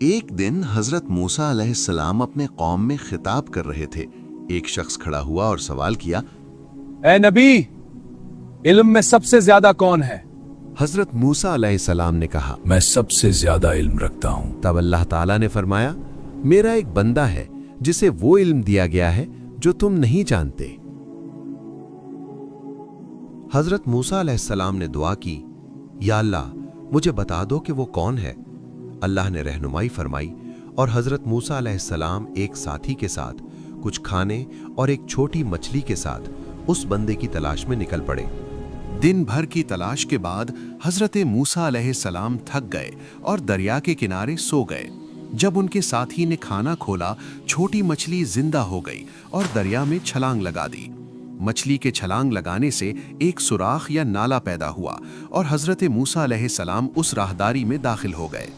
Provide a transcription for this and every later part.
ایک دن حضرت موسیٰ علیہ السلام اپنے قوم میں خطاب کر رہے تھے۔ ایک شخص کھڑا ہوا اور سوال کیا، اے نبی، علم میں سب سے زیادہ کون ہے؟ حضرت موسیٰ علیہ السلام نے کہا، میں سب سے زیادہ علم رکھتا ہوں۔ تب اللہ تعالیٰ نے فرمایا، میرا ایک بندہ ہے جسے وہ علم دیا گیا ہے جو تم نہیں جانتے۔ حضرت موسیٰ علیہ السلام نے دعا کی، یا اللہ مجھے بتا دو کہ وہ کون ہے۔ اللہ نے رہنمائی فرمائی اور حضرت موسیٰ علیہ السلام ایک ساتھی کے ساتھ کچھ کھانے اور ایک چھوٹی مچھلی کے ساتھ اس بندے کی تلاش میں نکل پڑے۔ دن بھر کی تلاش کے بعد حضرت موسیٰ علیہ السلام تھک گئے اور دریا کے کنارے سو گئے۔ جب ان کے ساتھی نے کھانا کھولا، چھوٹی مچھلی زندہ ہو گئی اور دریا میں چھلانگ لگا دی۔ مچھلی کے چھلانگ لگانے سے ایک سوراخ یا نالا پیدا ہوا اور حضرت موسیٰ علیہ السلام اس راہداری میں داخل ہو گئے۔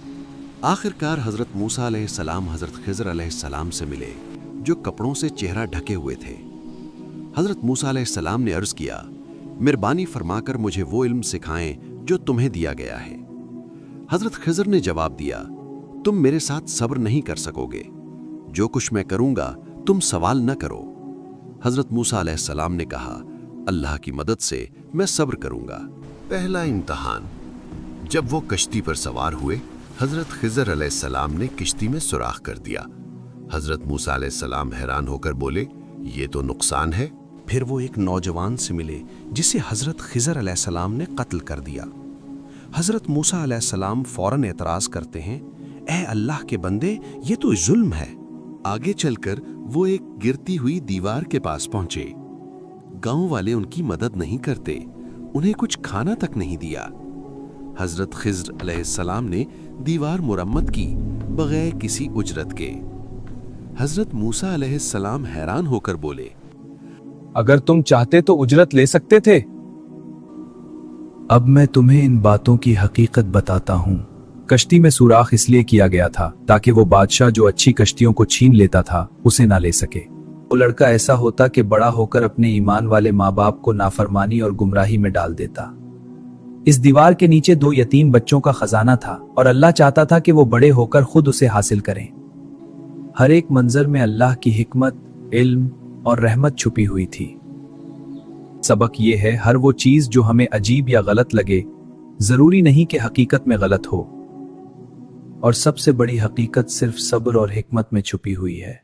آخر کار حضرت موسیٰ علیہ السلام حضرت خضر علیہ السلام سے ملے، جو کپڑوں سے چہرہ ڈھکے ہوئے تھے۔ حضرت موسیٰ علیہ السلام نے عرض کیا، مہربانی فرما کر مجھے وہ علم سکھائیں جو تمہیں دیا گیا ہے۔ حضرت خضر نے جواب دیا، تم میرے ساتھ صبر نہیں کر سکو گے، جو کچھ میں کروں گا تم سوال نہ کرو۔ حضرت موسیٰ علیہ السلام نے کہا، اللہ کی مدد سے میں صبر کروں گا۔ پہلا امتحان۔ جب وہ کشتی پر سوار ہوئے، حضرت خضر علیہ السلام نے کشتی میں سوراخ کر دیا۔ حضرت موسیٰ علیہ السلام حیران ہو کر بولے، یہ تو نقصان ہے۔ پھر وہ ایک نوجوان سے ملے جسے حضرت خضر علیہ السلام نے قتل کر دیا۔ حضرت موسیٰ علیہ السلام فوراً اعتراض کرتے ہیں، اے اللہ کے بندے، یہ تو ظلم ہے۔ آگے چل کر وہ ایک گرتی ہوئی دیوار کے پاس پہنچے۔ گاؤں والے ان کی مدد نہیں کرتے، انہیں کچھ کھانا تک نہیں دیا۔ حضرت خضر علیہ السلام نے دیوار مرمت کی بغیر کسی اجرت کے۔ حضرت موسیٰ علیہ السلام حیران ہو کر بولے، اگر تم چاہتے تو اجرت لے سکتے تھے۔ اب میں تمہیں ان باتوں کی حقیقت بتاتا ہوں۔ کشتی میں سوراخ اس لیے کیا گیا تھا تاکہ وہ بادشاہ جو اچھی کشتیوں کو چھین لیتا تھا اسے نہ لے سکے۔ وہ لڑکا ایسا ہوتا کہ بڑا ہو کر اپنے ایمان والے ماں باپ کو نافرمانی اور گمراہی میں ڈال دیتا۔ اس دیوار کے نیچے 2 یتیم بچوں کا خزانہ تھا اور اللہ چاہتا تھا کہ وہ بڑے ہو کر خود اسے حاصل کریں۔ ہر ایک منظر میں اللہ کی حکمت، علم اور رحمت چھپی ہوئی تھی۔ سبق یہ ہے، ہر وہ چیز جو ہمیں عجیب یا غلط لگے، ضروری نہیں کہ حقیقت میں غلط ہو، اور سب سے بڑی حقیقت صرف صبر اور حکمت میں چھپی ہوئی ہے۔